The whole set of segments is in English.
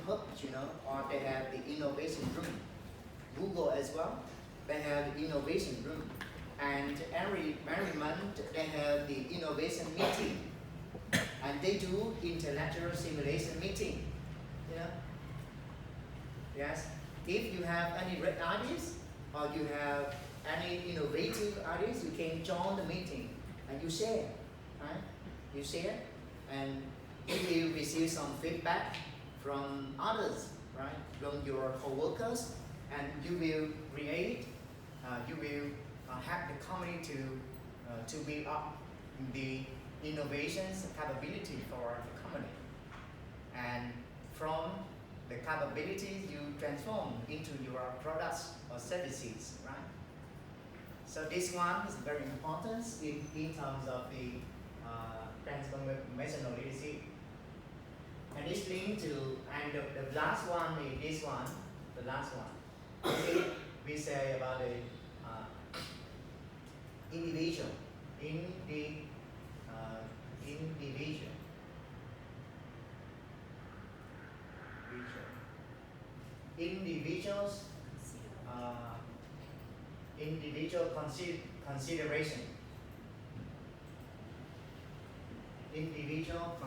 hubs, or they have the innovation room. Google as well, they have the innovation room. And every month they have the innovation meeting. And they do intellectual simulation meeting. Yes. If you have any great ideas or you have any innovative ideas, you can join the meeting and you share, right? You share, and you will receive some feedback from others, right? From your co-workers, and you will create, you will have the company to build up the innovations capability for the company, and from the capabilities you transform into your products or services, right? So this one is very important in terms of the transformational leadership. And it's linked to, and the last one is this one, the last one. We say about the individual, individual. Individuals, individual consideration, individual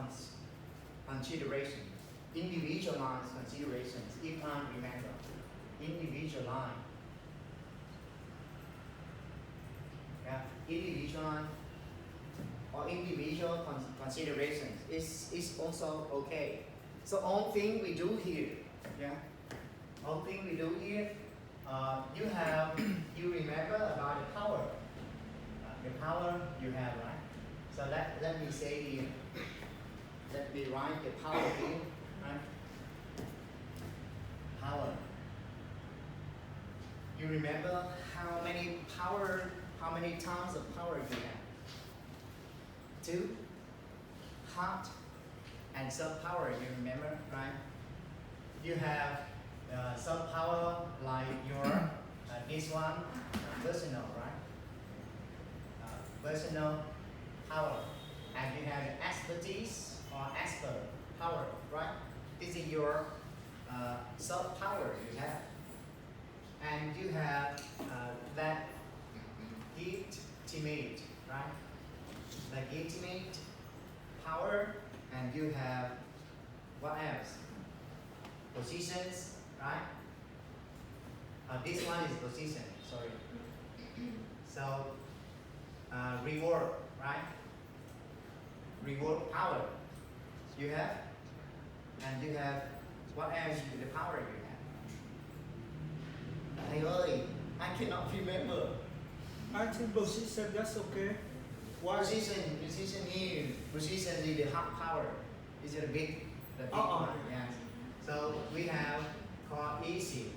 consideration, individualized considerations. If I remember, individualized, yeah, individualized or individual considerations is also okay. So all thing we do here, yeah. One thing we do here, you remember about the power. The power you have, right? So let me say here, let me write the power here, right? Power. You remember how many times of power you have? 2, heart, and soft power, you remember, right? You have soft power like your this one, personal, right? Personal power, and you have expertise or expert power, right? This is your soft power you have, and you have that legitimate, right? Legitimate power, and you have what else? Positions, right? This one is position, sorry. So, reward, right? Reward power you have, and you have what else? The power you have. Thầy ơi, I cannot remember. I think position, that's okay. Why? Position here. Position is the hard power. Is it the big one? Yes. So we have cohesive.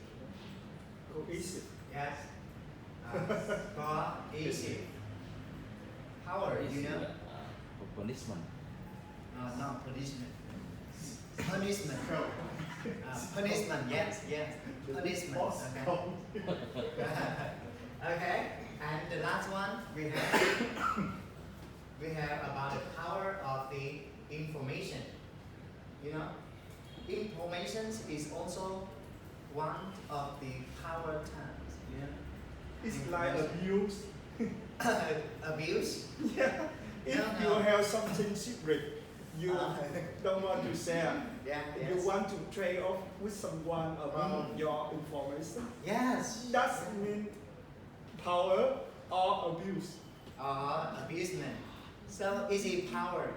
Cohesive. Yes. Cohesive. Power, you know? Punishment. Not punishment. Punishment. Punishment, yes. Punishment. Okay. Okay. And the last one we have about the power of the information. Information is also one of the power terms. It's like abuse. Abuse? Yeah. If you have something secret, you don't want to share. Yeah. You want to trade off with someone about your information. Yes. That means power or abuse. Abusement. So is it power,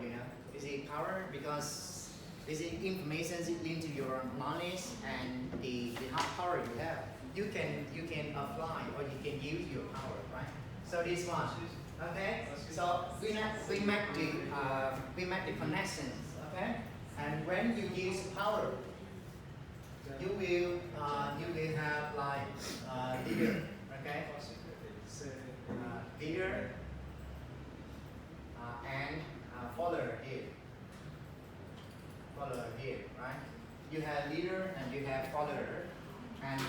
Is it power because is it information into your knowledge and the hard power you have? You can apply or you can use your power, right? So this one, okay? So we make the connections, okay? And when you use power, you will have like leader, okay? Leader and follower here. Follower here, right? You have leader and you have follower, and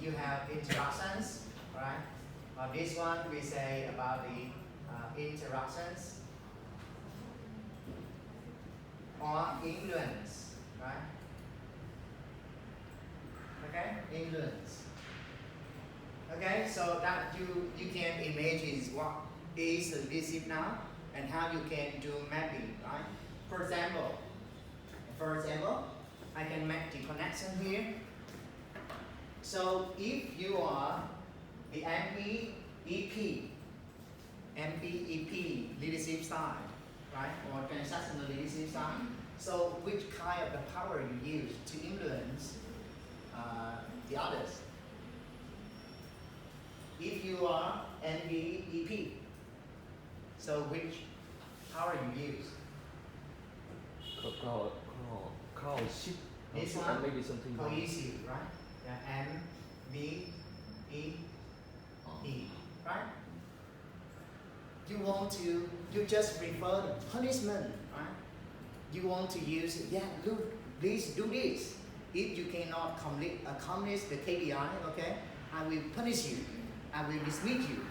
you have interactions, right? This one we say about the interactions or influence, right? Okay, influence. Okay, so that you can imagine what is the leadership now and how you can do mapping, right? For example, I can make the connection here. So if you are the MPEP leadership style, right, or transactional leadership style. So which kind of the power you use to influence the others? If you are MPEP, so which power you use? Cohesive. This one, Maybe something. cohesive, right? Yeah, MPEP, right? You just prefer the punishment, right? You want to use, yeah, look, please do this. If you cannot accomplish the KPI, okay, I will punish you. I will dismiss you.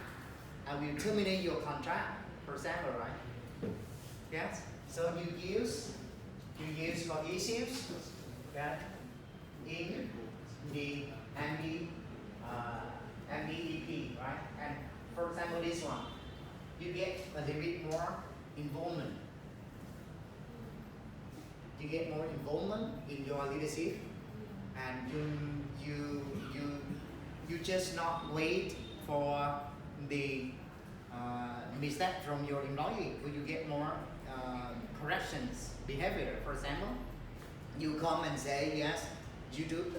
I will terminate your contract, for example, right? Yes. So you use cohesive, okay, in the MPEP, right? And for example, this one, you get a little bit more involvement. You get more involvement in your leadership, and you just not wait for the mistake from your employee, but you get more corrections behavior. For example, you come and say, yes, you do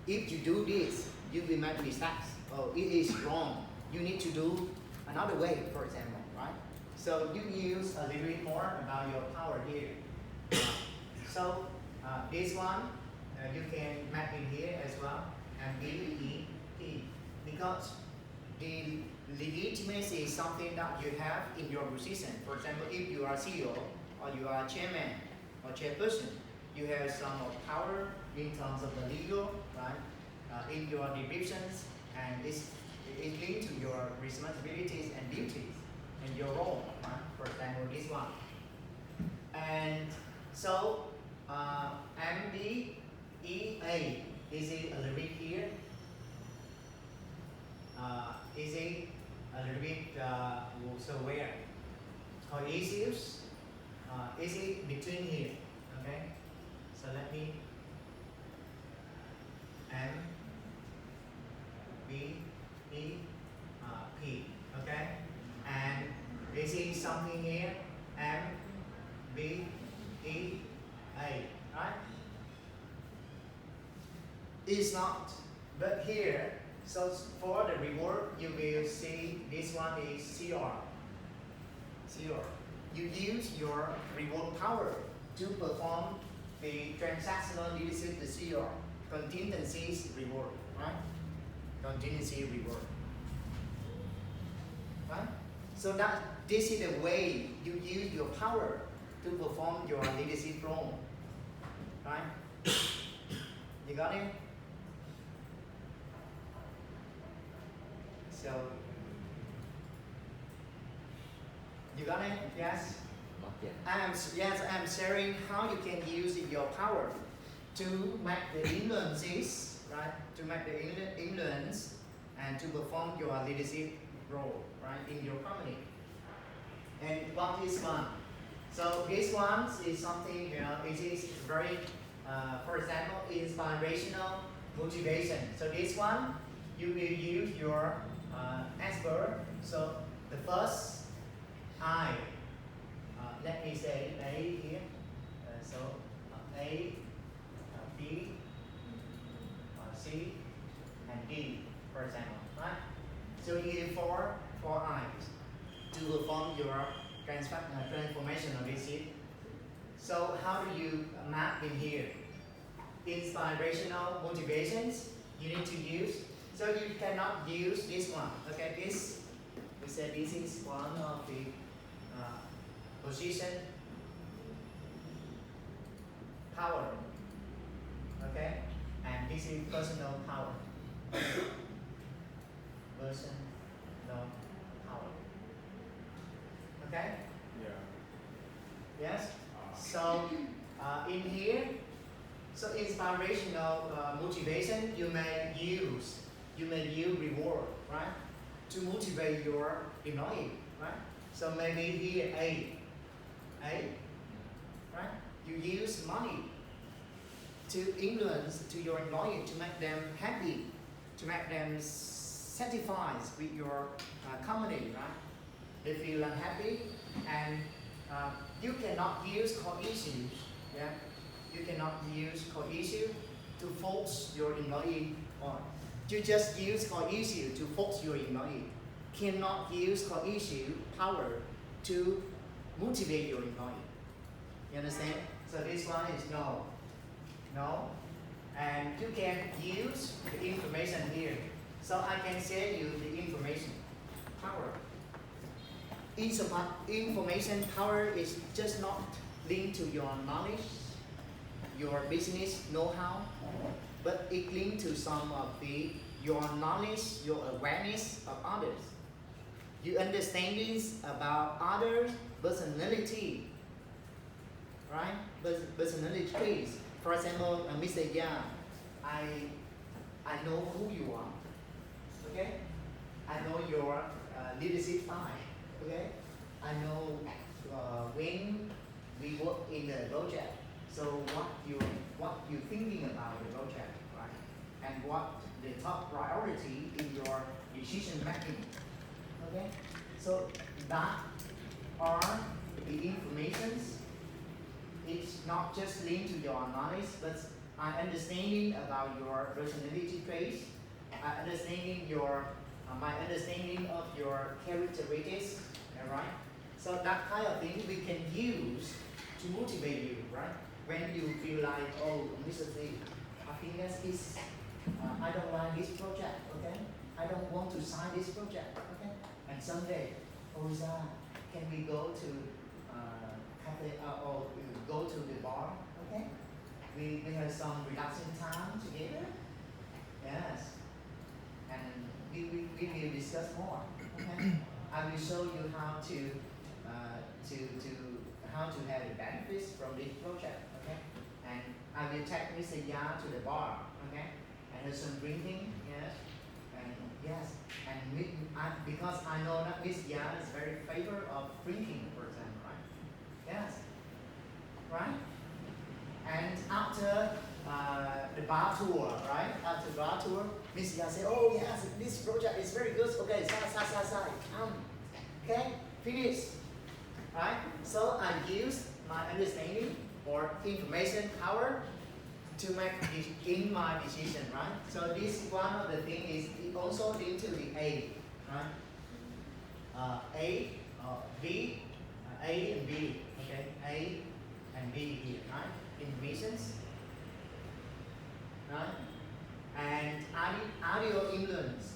if you do this, you will make mistakes. Oh, it is wrong. You need to do another way, for example, right? So you use a little bit more about your power here. So this one, you can map in here as well, and BEP, because the legitimacy is something that you have in your position. For example, if you are CEO or you are chairman or chairperson, you have some power in terms of the legal, right? In your descriptions, and it's linked to your responsibilities and duties and your role, right? For example, this one. And so MBEA, is it a little bit here? Is it a little bit so where? Cohesive, is it between here? Okay, so let me MBEP, okay, and is it something here? MBEA, right? It's not, but here, so for the reward, you will see this one is CR. You use your reward power to perform the transactional leadership, the CR, contingencies reward, right? Contingency reward, right? So that this is the way you use your power to perform your leadership role, right? You got it? So you got it? Yes. Not yet. I'm sharing how you can use your power to make the influences, right? To make the influence and to perform your leadership role, right, in your company. And what is one? So this one is something, it is very, for example, inspirational motivation. So this one, you will use your expert. So the first I, let me say A here. So A, B, C, and D, for example, right? So you need four I's to perform your transformational leadership. So how do you map in here? Inspirational motivations you need to use. So you cannot use this one. Okay, this we said this is one of the position power. Okay, and this is personal power. Personal power. Okay. Yeah. Yes. So in here, So inspirational motivation you may use reward, right, to motivate your employee, right? So maybe here A, right? You use money to influence to your employee to make them happy, to make them satisfied with your company, right? They feel unhappy, and you cannot use core issues. Yeah, you cannot use core issue to force your employee on. You just use core issue to force your employee. Cannot use core issue power to motivate your employee. You understand? So this one is no, no, and you can use the information here. So I can share you the information power. Information power is just not linked to your knowledge, your business know-how, but it linked to some of your knowledge, your awareness of others. You understanding about others' personality, right? Personality traits. For example, Mr. Yang, I know who you are. Okay, I know your leadership style. Okay, I know when we work in the project. So what you thinking about the project, right? And what the top priority in your decision making. Okay, so that are the informations. It's not just linked to your knowledge, but understanding about your personality traits, understanding your my understanding of your characteristics, right? So that kind of thing we can use to motivate you, right? When you feel like, oh, Mr. C, I think that is, I don't like this project, okay? I don't want to sign this project, okay? And someday, oh, Zah, can we go to cafe or go to the bar, okay? We have some relaxing time together, yes. And we will discuss more, okay? I will show you how to how to have the benefits from this project, okay? And I will take Mr. Ya to the bar, okay? And have some drinking, yes. And yes, and because I know that Miss Ya is very favor of drinking, for example, right? Yes, right? And after the bar tour, right? After the bar tour, Miss Ya say, oh yes, this project is very good. Okay, side, okay, finish. Right? So I use my understanding or information power to make in my decision, right? So this one of the thing is it also linked to the A, right? B, A and B, okay? A and B here, right? Informations, right? And audio influence,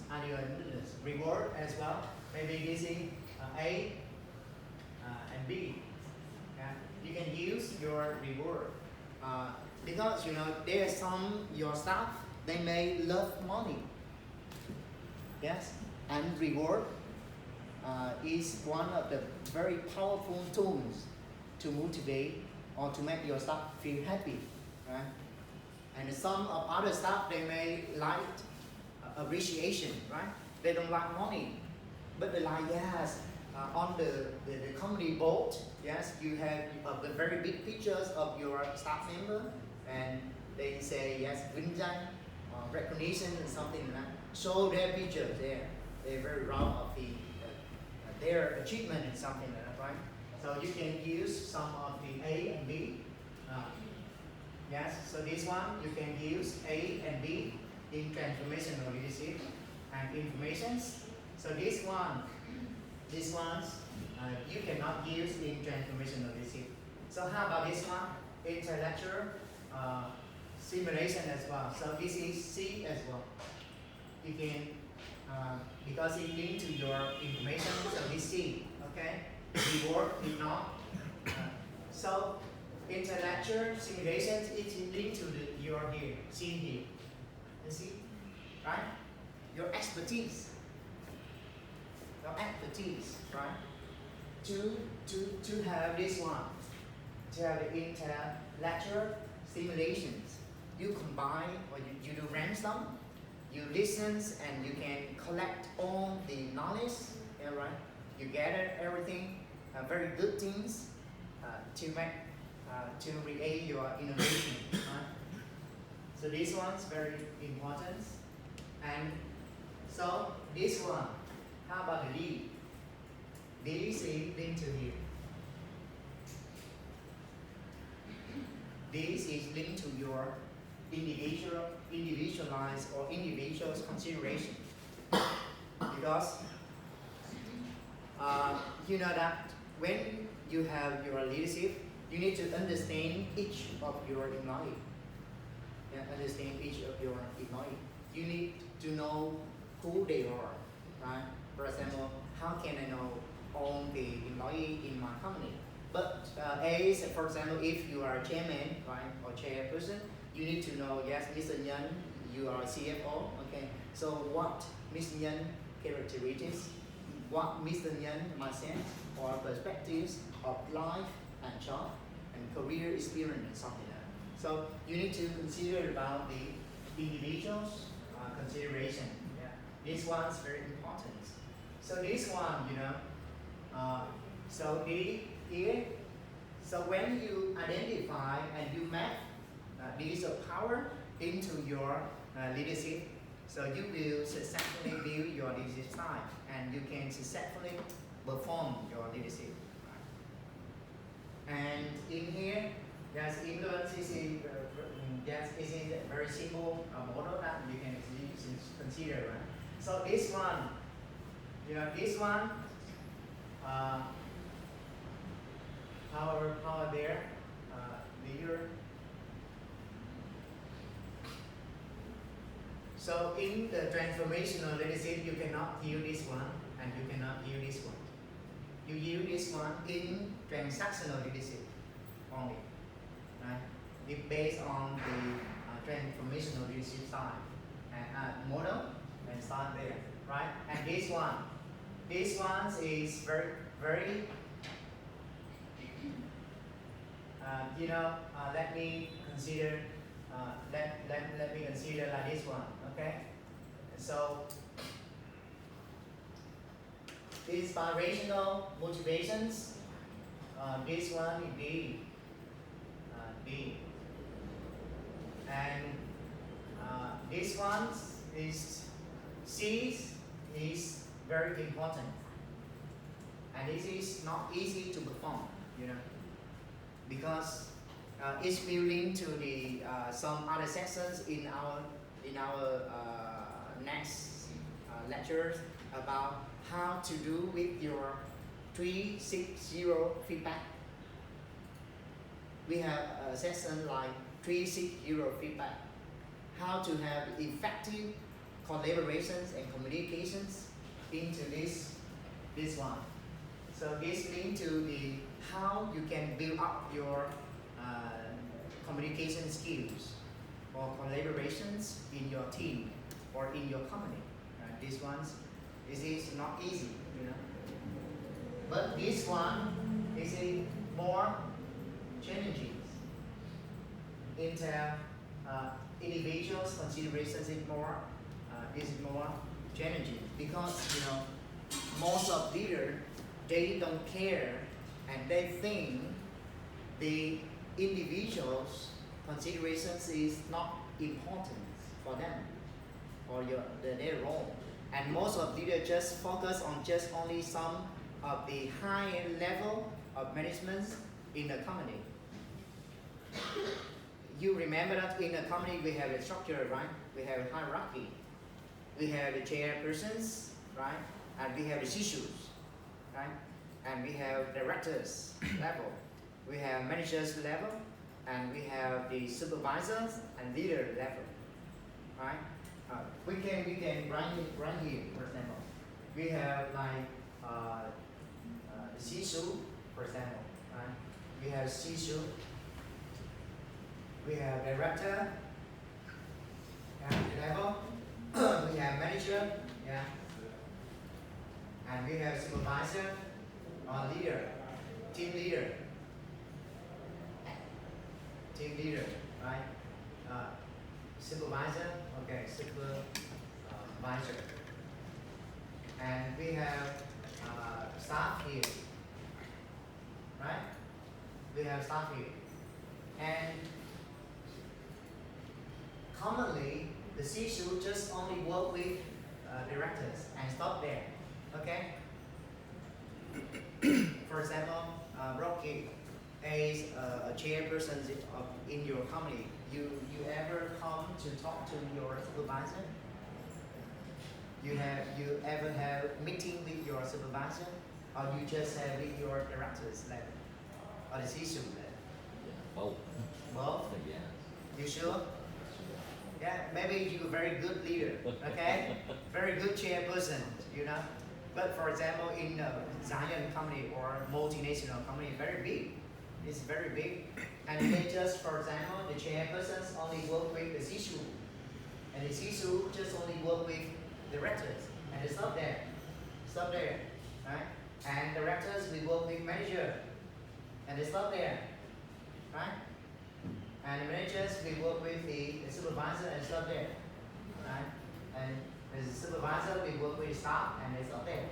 reward as well. Maybe using A and B. Yeah? You can use your reward because you know there are some your staff they may love money. Yes, and reward is one of the very powerful tools to motivate or to make your staff feel happy, right? And some of other staff they may like appreciation, right? They don't like money, but they like yes. On the company board, yes, you have the very big pictures of your staff member, and they say yes, vinh-danh, recognition and something like that. Show their pictures there. They're very proud of their achievement and something like that, right? So you can use some of the A and B. Yes, so this one you can use A and B in transformational leadership and informations. So this ones you cannot use in transformational leadership. So how about this one? Intellectual simulation as well. So this is C as well. You can because it linked to your information. So this C, okay? Reward is not. So intellectual simulations is linked to your here, C here. You see, right? Your expertise. Right? To have this one, to have the intellectual stimulations, you combine or you do brainstorm, you listen and you can collect all the knowledge, yeah, right? You gather everything, very good things to make, to create your innovation, right? So this one's very important. And so this one, how about the D? This is linked to here. This is linked to your individualized or individual's consideration. Because you know that when you have your leadership, you need to understand each of your employees. Yeah, understand each of your employees. You need to know who they are, right? For example, how can I know all the employees in my company? But as, for example, if you are a chairman, right, or chairperson, you need to know, yes, Mr. Nhân, you are a CFO, okay? So what Mr. Nhân characteristics, what Mr. Nhân mindset or perspectives of life and job and career experience and something like that. So you need to consider about the individual's consideration. Yeah. This one's very important. So this one, you know, so here, so when you identify and you map these power into your leadership, so you will successfully build your leadership style and you can successfully perform your leadership. And in here, there's influence is a very simple model that you can consider, right? So this one, you know, this one, power there, leader. So in the transformational leadership, you cannot use this one and you cannot use this one. You use this one in transactional leadership only, right? It's based on the transformational leadership style and model and start there, right? And this one is very you know, let me consider let me consider like this one, okay? So inspirational motivations, this one is D, and this one is C, is very important, and this is not easy to perform, you know, because it's will link to the some other sessions in our next lectures about how to do with your 360 feedback. We have a session like 360 feedback, how to have effective collaborations and communications into this one. So this link to the how you can build up your communication skills or collaborations in your team or in your company. This is not easy, you know. But this one is a more challenging. Individuals' considerations is more challenging because, you know, most of leaders, they don't care and they think the individual's considerations is not important for them or their role. And most of leaders just focus on just only some of the high level of management in the company. You remember that in a company we have a structure, right? We have a hierarchy. We have the chairpersons, right? And we have the CISOs, right? And we have directors level. We have managers level, and we have the supervisors and leader level, right? We can run here, for example. We have like the CISO, for example, right? We have CISO. We have director level. We have manager, yeah, and we have supervisor or leader, team leader, right? supervisor. Okay, supervisor. And we have staff here, right? We have staff here. And commonly, the CISO just only work with directors and stop there. Okay? For example, Rocky as a chairperson in your company, you ever come to talk to your supervisor? You ever have meeting with your supervisor, or you just have with your directors level, or the CISO level? Both. Both? Yes. You sure? Yeah, maybe you're a very good leader, okay? Very good chairperson, you know. But for example, in a giant company or multinational company, very big. It's very big. And they just, for example, the chairpersons only work with the CISO. And the CISO just only work with directors. And they stop there. Stop there. Right? And directors we work with manager. And they stop there. Right? And the managers we work with the supervisor and stop there. Right? And the supervisor we work with staff and they stop there.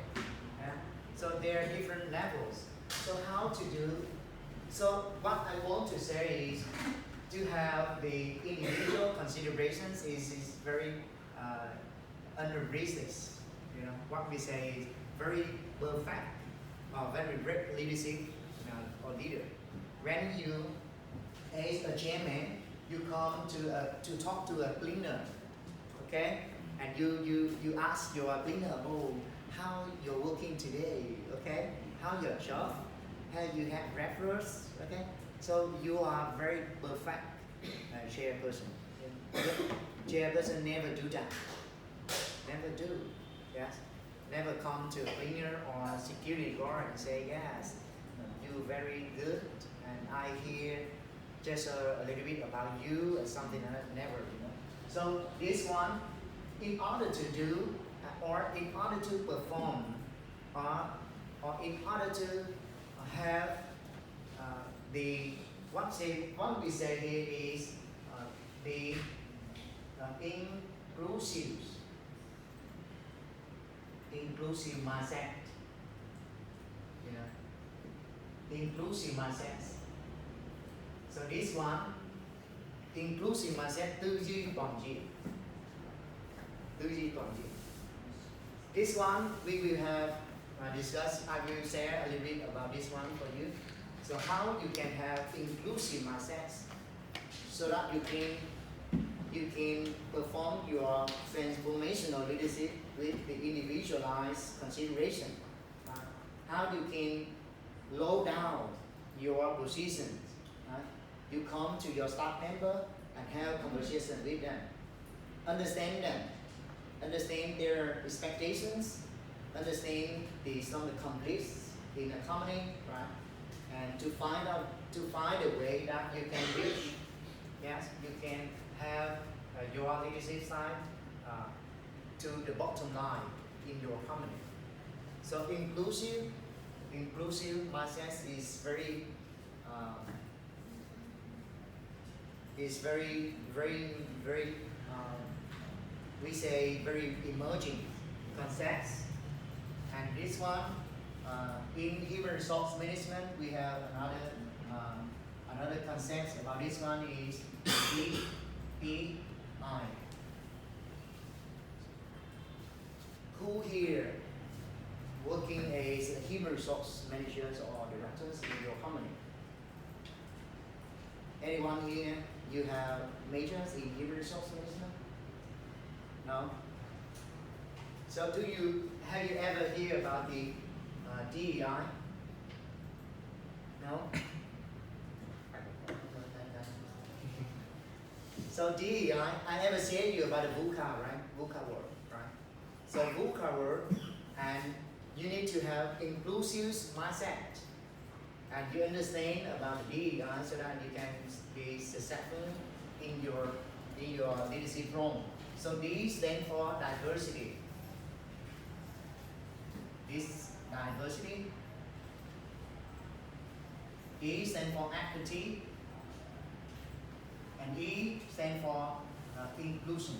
Yeah? So there are different levels. So how to do? So what I want to say is to have the individual considerations is very unrealistic. You know what we say is very perfect or very great leadership or leader. When you as a chairman, you come to talk to a cleaner, okay? And you ask your cleaner, oh, how you're working today, okay? How your job? Have you had referrals, okay? So you are very perfect chairperson. Chairperson never do that. Never do, yes. Never come to a cleaner or a security guard and say, yes, you're very good, and I hear just a little bit about you or something like that. Never, you know. So this one, in order to do or in order to perform or in order to have the what we say here is the inclusive mindset. You know, inclusive mindset. So this one, inclusive mindset, tư duy toàn diện. Tư duy toàn diện. This one we will have discussed. I will share a little bit about this one for you. So how you can have inclusive mindset, so that you can perform your transformational leadership with the individualized consideration. How you can low down your positions. You come to your staff member and have conversation with them. Understand them. Understand their expectations. Understand some of the conflicts in the company, right? And to find a way that you can reach, yes, you can have your leadership side to the bottom line in your company. So inclusive mindset is very we say very emerging concepts. And this one in human resource management we have another concept about this one is DEI. Who here working as human resource managers or directors in your company? Anyone here, you have majors in human resource management? No? So have you ever heard about the DEI? No? So DEI, I ever said you about the VUCA, right? VUCA word, right? So VUCA word, and you need to have inclusive mindset. And you understand about the DEI so that you can be successful in your leadership role. So D stands for diversity. This diversity. E stands for equity. And E stands for inclusion.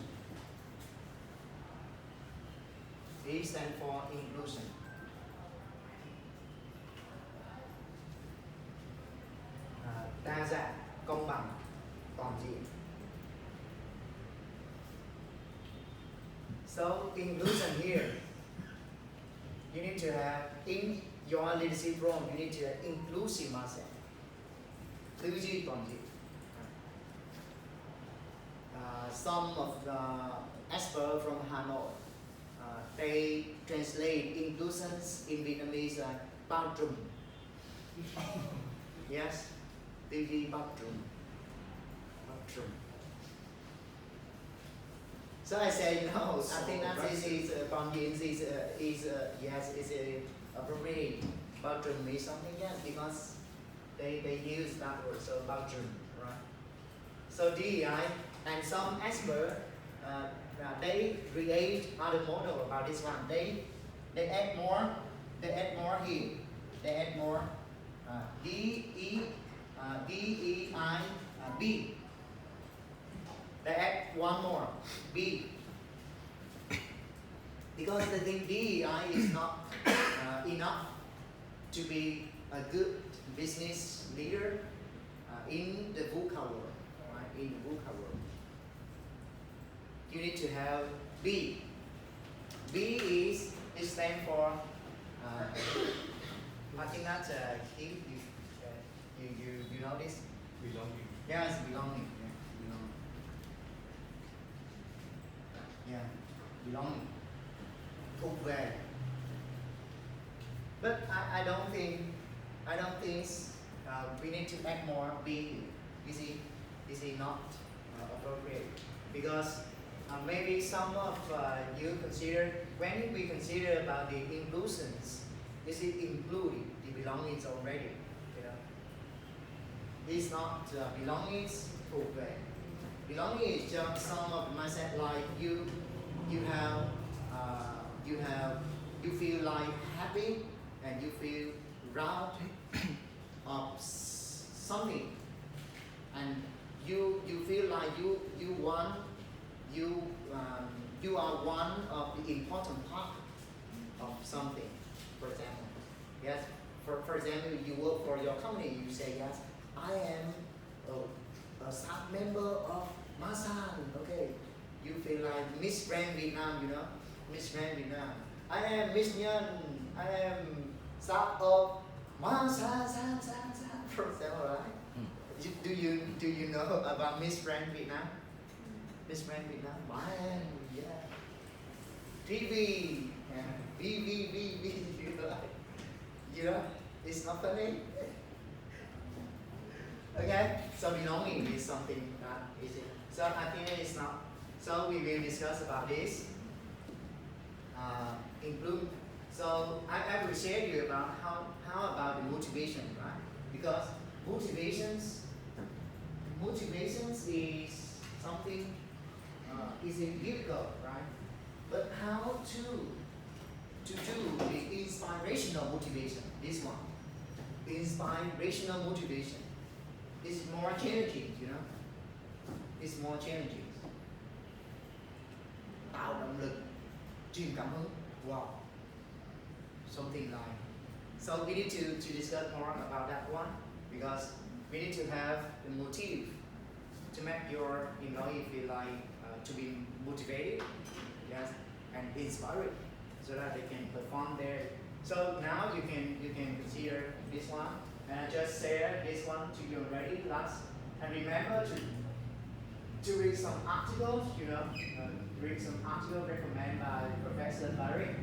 E stands for inclusion. Đa dạng, công bằng, toàn diện. So inclusion here, you need to have in your leadership role, you need to have inclusive mindset. Tư duy toàn diện. Some of the experts from Hanoi, they translate inclusions in Vietnamese like bao trùm. Yes, tư duy bao trùm. Bao trùm. So I say, you know, I think that this is yes, is appropriate. Bao trùm is something else because they use that word, so bao trùm, right? So DEI and some experts, they create other model about this one. They add more. They add more here. They add more. DEI B. They add one more B. Because they think DEI is not enough to be a good business leader in the VUCA world. Right? In the VUCA world, you need to have B. B is it stands for. I think that's you know this. Belonging. Yes, belonging. Yeah, belonging. Yeah, belonging. Thuộc về. But I don't think we need to add more B. Is it not appropriate? Because maybe some of you consider when we consider about the inclusions, is it including the belongings already? You know, it's not belongings thuộc về. Belonging is just some of the mindset like you feel like happy and you feel proud of something, and you feel like you are one of the important part of something. For example, yes. For example, you work for your company. You say yes, I am a staff member of Masan. Okay, you feel like Miss Grand Vietnam. You know, Miss Grand Vietnam. I am Miss Nhân. I am staff of Masan. For example, right? Do you know about Miss Grand Vietnam? Miss Grand Vietnam. Man, yeah. TV. Yeah. V. You know, it's not funny. Okay, so belonging is something that is it. So I think it's not. So we will discuss about this. Include. So I will share you about how about the motivation, right? Because motivations is something is difficult, right? But how to do the inspirational motivation? This one, inspirational motivation, is more challenging, you know. It's more challenging. Tạo động lực, truyền cảm hứng. Wow. Something like. So we need to discuss more about that one because we need to have the motive to make your employee feel like to be motivated, yes, and inspired, so that they can perform there. So now you can consider this one, and I just share this one to you already last. And remember to read some articles, you know, read some articles recommended by Professor Larry.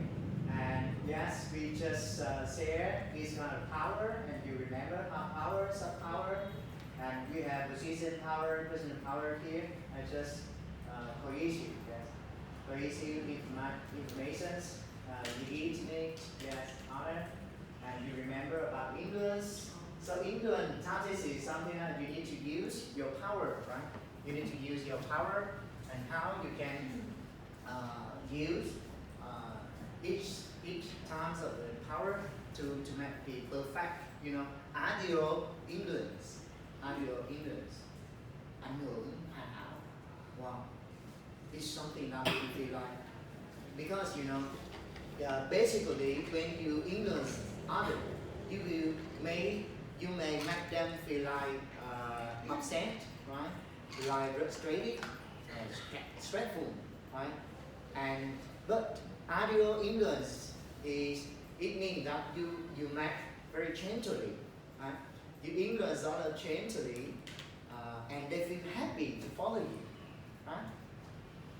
And yes, we just share this kind of power, and you remember how power, sub-power, and we have position power, personal power here, and just cohesive, yes. Cohesive informations, legitimate, yes, honor, and you remember about influence. So influence tactics is something that you need to use your power, right? You need to use your power, and how you can use each times of the power to make the perfect, you know, ideal influence, ảnh hưởng hoàn hảo. Wow. is something that you feel like, because basically when you influence others, you may make them feel like upset, right? Like frustrated, stressful, right? And but audio influence it means that you make very gently, right? You influence others gently, and they feel happy to follow you, right?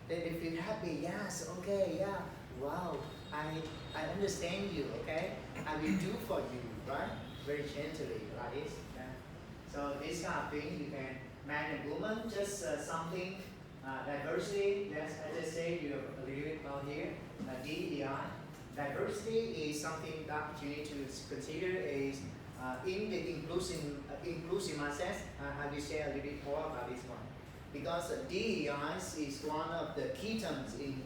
They feel happy. Yes, okay, yeah, wow. I understand you. Okay, I will do for you, right? Very gently, like this. Yeah. So this kind of thing you can man and woman, just something diversity. Yes, I just said you a little bit about here. DEI. Diversity is something that you need to consider is in the inclusive mindset. I will share a little bit more about this one because DEI is one of the key terms in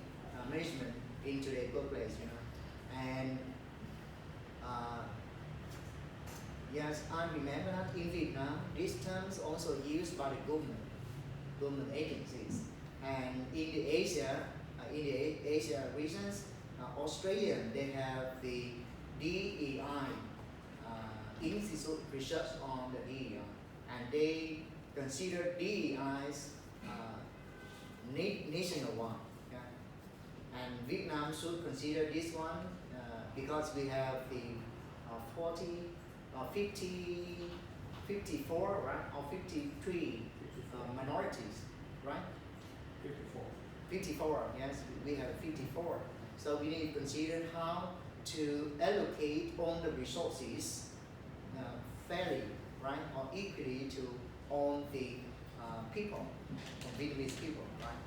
management in today's workplace. And yes, I remember that in Vietnam, these terms also used by the government agencies, and in the Asia regions, Australia, they have the DEI Institute Research on the DEI, and they consider DEIs nationwide. Yeah? And Vietnam should consider this one because we have the 54, right, or 53 minorities, right? 54, yes, we have 54. So we need to consider how to allocate all the resources fairly, right, or equally to all the people, Vietnamese people, right?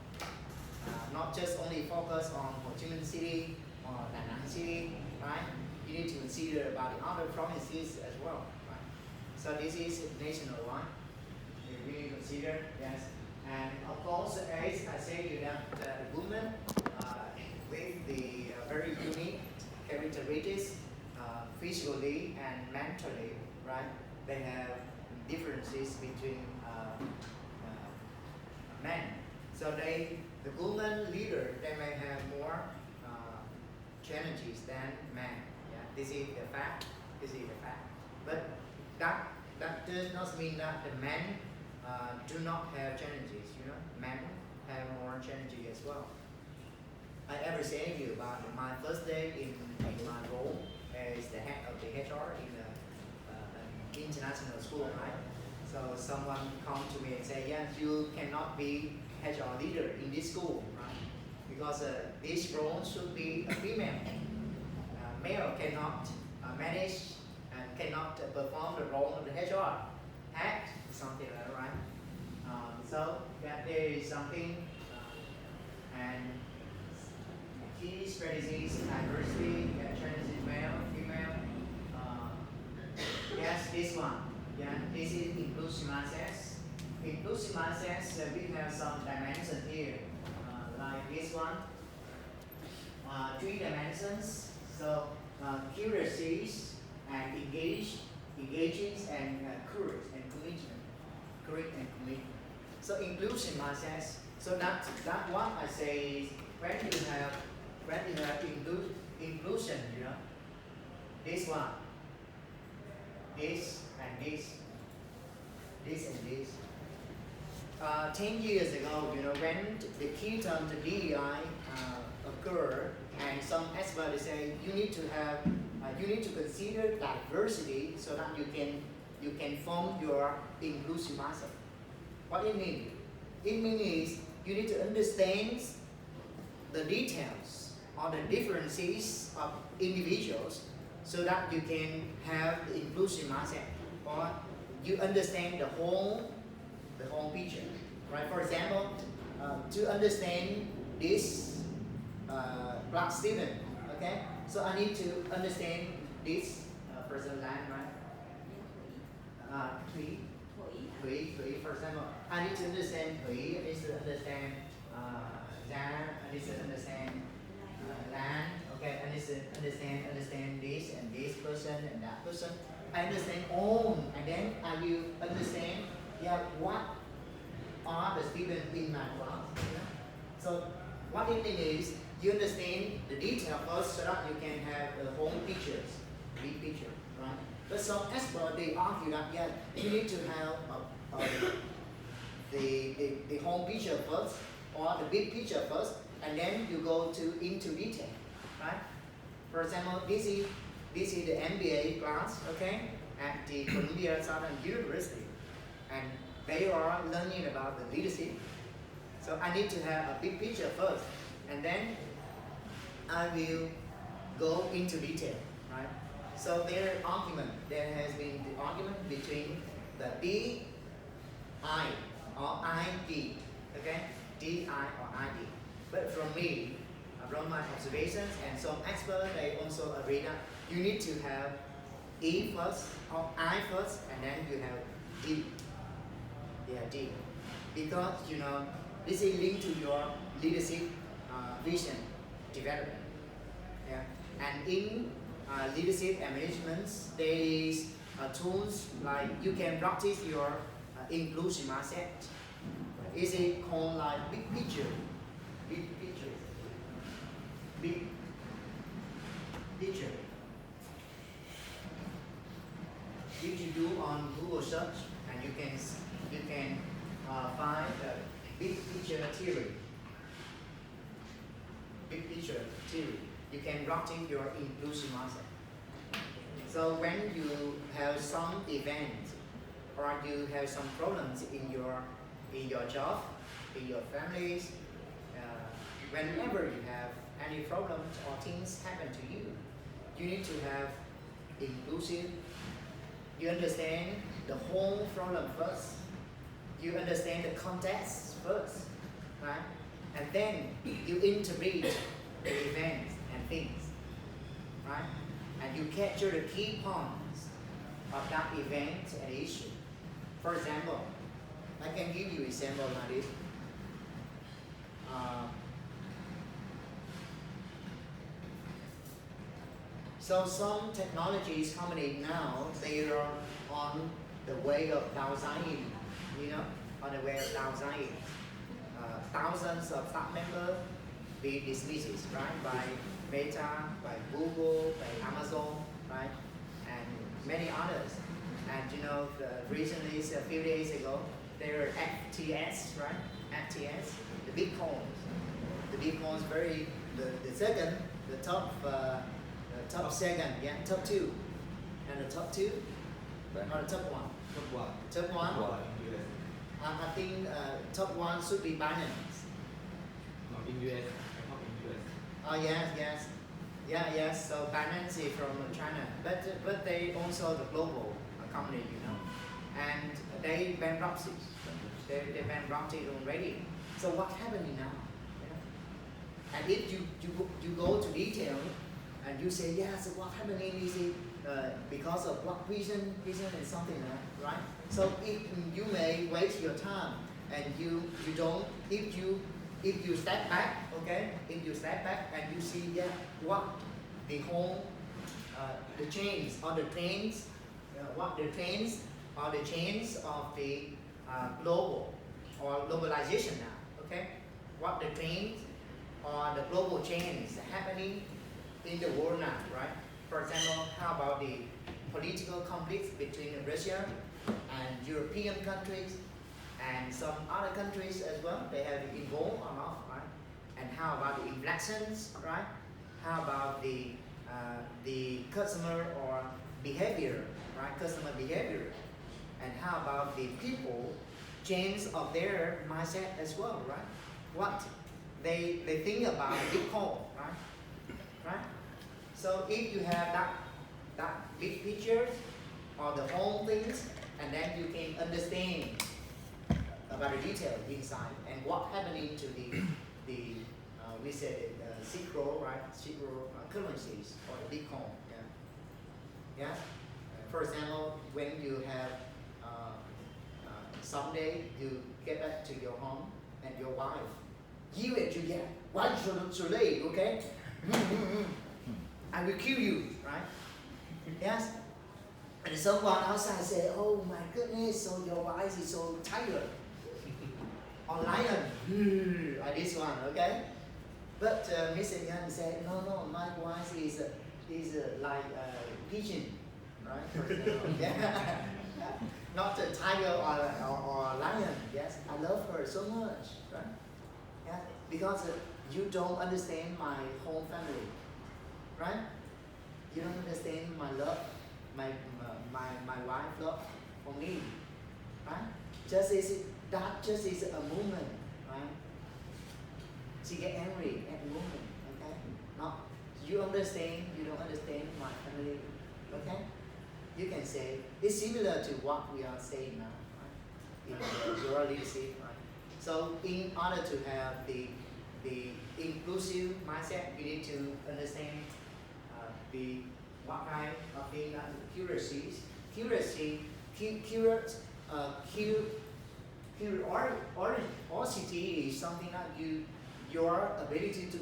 Not just only focus on Ho Chi Minh City or Da Nang City, right? You need to consider about the other provinces as well, right? So this is nationwide. We need to consider, yes. And of course, as I said, you have the women with the very unique characteristics, physically and mentally, right? They have differences between men. So the woman leader, they may have more challenges than men. Yeah, this is the fact. This is the fact. But that does not mean that the men do not have challenges. Men have more challenges as well. I ever say to you about my first day in my role as the head of the HR in an international school, right? So someone come to me and say, yes, you cannot be HR leader in this school, right? Because this role should be a female. Male cannot manage and cannot perform the role of the HR head, something like that, right? So that there is something and key strategies, diversity, challenges, male, female. Yes, this one. Yeah, this is inclusive mindset. Inclusive mindset, we have some dimensions here, like this one. 3 dimensions. So curiosity and engaging and courage and commitment. So inclusive mindset. So that one I say is when you have inclusion, this one, this and this and this. 10 years ago, when the key term the DEI occurred, and some experts say you need to consider diversity so that you can form your inclusive mindset. What it means? It means you need to understand the details or the differences of individuals so that you can have the inclusive mindset, or you understand the whole picture, right? For example, to understand this black student, okay? So I need to understand this person line, right? Thủy, for example, I need to understand Thủy, I need to understand Giang, I need to understand Lan, okay? I need to understand this and this person and that person. I understand all, and then I will understand, what are the students in my class, So what it means is you understand the detail first so that you can have the whole pictures, big picture, right? But some experts they argue that yeah, you need to have the whole picture first or the big picture first, and then you go into detail, right? For example, this is the MBA class, okay, at the Columbia Southern University, and they are learning about the leadership. So I need to have a big picture first, and then I will go into detail, right? So there has been the argument between the DI or ID, okay, DI or ID. But from me, from my observations and some experts, they also agree that you need to have E first or I first, and then you have D. Yeah, D. Because this is linked to your leadership vision development. Yeah, and in leadership and management, there is tools like you can practice your inclusive mindset. Is it called like big picture? Big picture. Big picture. If you do on Google search, and you can find the big picture theory. Big picture theory. You can practice your inclusive mindset. So when you have some event or you have some problems in your job, in your families, whenever you have any problems or things happen to you, you need to have inclusive. You understand the whole problem first. You understand the context first, right? And then you interpret the events and things, right? And you capture the key points of that event and issue. For example, I can give you example like this. So some technologies company now, they are on the way of downsizing, on the way of downsizing. Thousands of staff members be dismissed, right, by Meta, by Google, by Amazon, right, and many others. And recently, a few days ago, there were FTS, right, FTS, the Bitcoins. The Bitcoins the top second, yeah, top two, and the top two, or the top one. Top one. I think top one should be Binance. Not in US. I not in US. Oh yes. So Binance is from China, but they also the global company, and they bankruptcy. They bankrupted already. So what's happening now? And if you go to detail and you say yes, what's happening is it because of what reason and something like that, right? So you may waste your time, and you don't if you step back, okay? If you step back and you see what the whole the chains or the trends, what the trends or the chains of the global or globalization now, okay? What the trends or the global changes happening in the world now, right? For example, how about the political conflicts between Russia and European countries and some other countries as well? They have been involved or not, right? And how about the inflections, right? How about the customer or behavior, right? Customer behavior, and how about the people change of their mindset as well, right? What they think about Bitcoin, right? So if you have that big picture or the whole things, and then you can understand about the detail inside and what happening to the we said secret, right? Secret currencies or the Bitcoin, yeah. For example, when you have someday you get back to your home and your wife give it to you. Why so late, okay? I will kill you, right? Yes. And someone outside say, "Oh my goodness, so your wife is so tired." or lion, like this one, okay? But Mr. Yan said, no, my voice is like pigeon, right? For example, yeah. Not a tiger or a lion. Yes, I love her so much, right? Yeah, because you don't understand my whole family, right? You don't understand my love, my wife love for me, right? Just is a moment, right? She get angry at the moment, okay? No, you understand, you don't understand my family, okay? You can say, it's similar to what we are saying now, right? In your leadership, right? So in order to have the inclusive mindset, you need to understand what kind of thing that curiosity is something that your ability to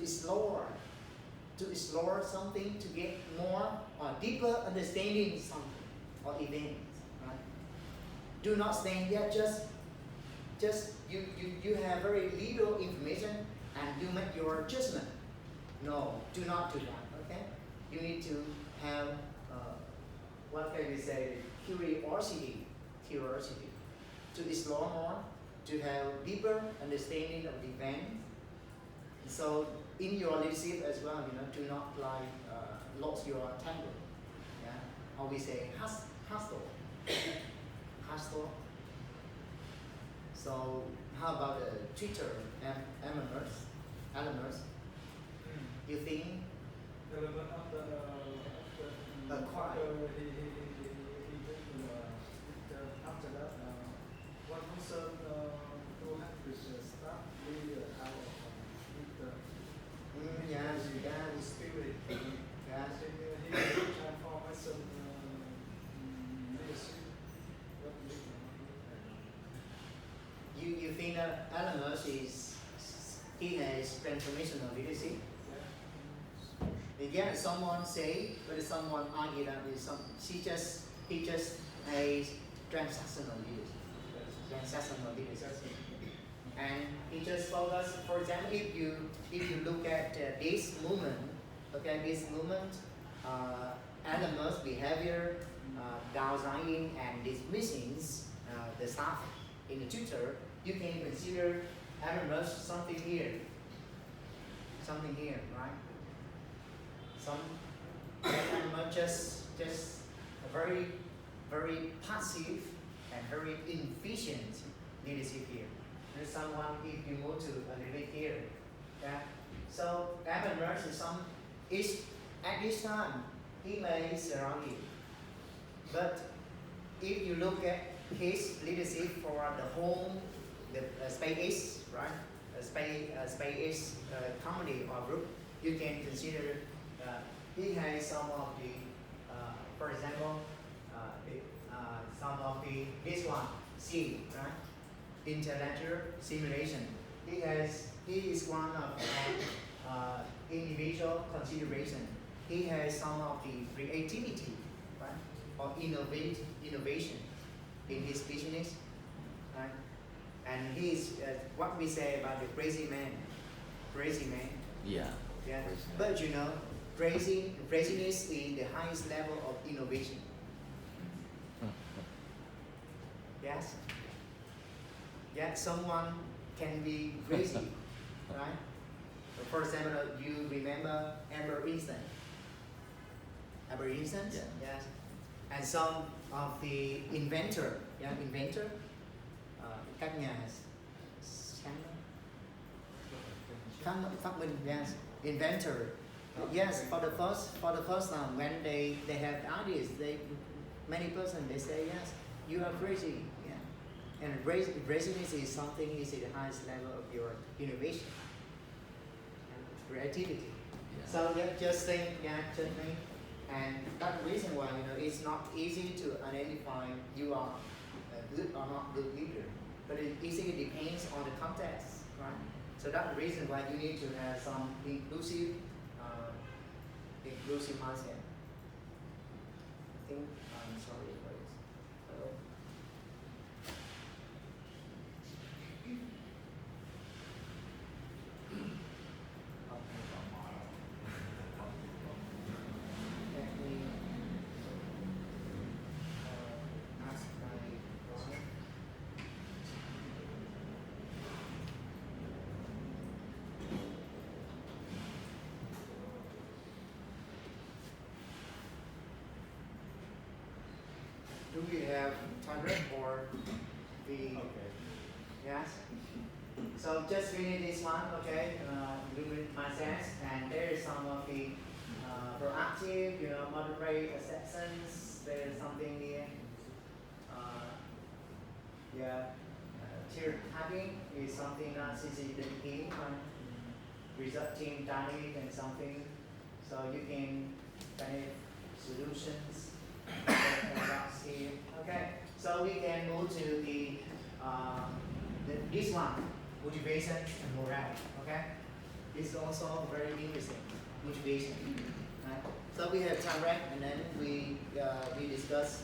explore something, to get more or deeper understanding something or event, right? Do not stand there just you have very little information and you make your judgment. No, do not do that, okay? You need to have what can we say, curiosity to explore more, to have deeper understanding of the event. So in your leadership as well, do not like lose your temper. Yeah, or we say hustle. So how about Twitter elements? You think Element after quiet. after that, one person who had with staff really out with Yes. spirit. Yes. He transformed some leadership. You think that Eleanor he has transformational leadership? Again, someone say, but someone argue that he just has transactional leadership. And he just focus. For example, if you look at this movement, okay, animals behavior, downsizing and dismissing the staff in the tutor, you can consider animals something here, right? Some animal just a very very passive and very inefficient leadership here. There's someone, if you move to a little bit here, yeah. So Evan Mercer, at this time he may surround you, but if you look at his leadership for the whole SpaceX, right? SpaceX company or group, you can consider he has some of the, for example, some of this one, C, right? Intellectual simulation. He is one of the individual consideration. He has some of the creativity, right? Or innovation in his business, right? And he is what we say about the crazy man. Yeah. Yeah. Crazy man. But craziness is the highest level of innovation. Yes. Yeah, someone can be crazy, right? For example, you remember Albert Einstein? Yeah. Yes. And some of the inventor, các nhà phát minh, yes, inventor. Yes, for the first time when they have ideas, many person they say yes, you are crazy, yeah. And craziness is something is at the highest level of your innovation and creativity. Yeah. So just think, and that's the reason why it's not easy to identify you are a good or not good leader, but it easily depends on the context, right? So that's the reason why you need to have some inclusive mindset. I think I'm sorry for this. Hello. Do we have target or the Okay. yes? So just finish this one, okay? Doing my sense, and there is some of the proactive, moderate acceptance. There is something here. Yeah, tier tagging is something that is the beginning, resulting dynamic and something. So you can kind of solutions. Here. Okay, so we can go to this one, motivation and morale. Okay, this is also very interesting. Motivation. Right? So we have direct, and then we discuss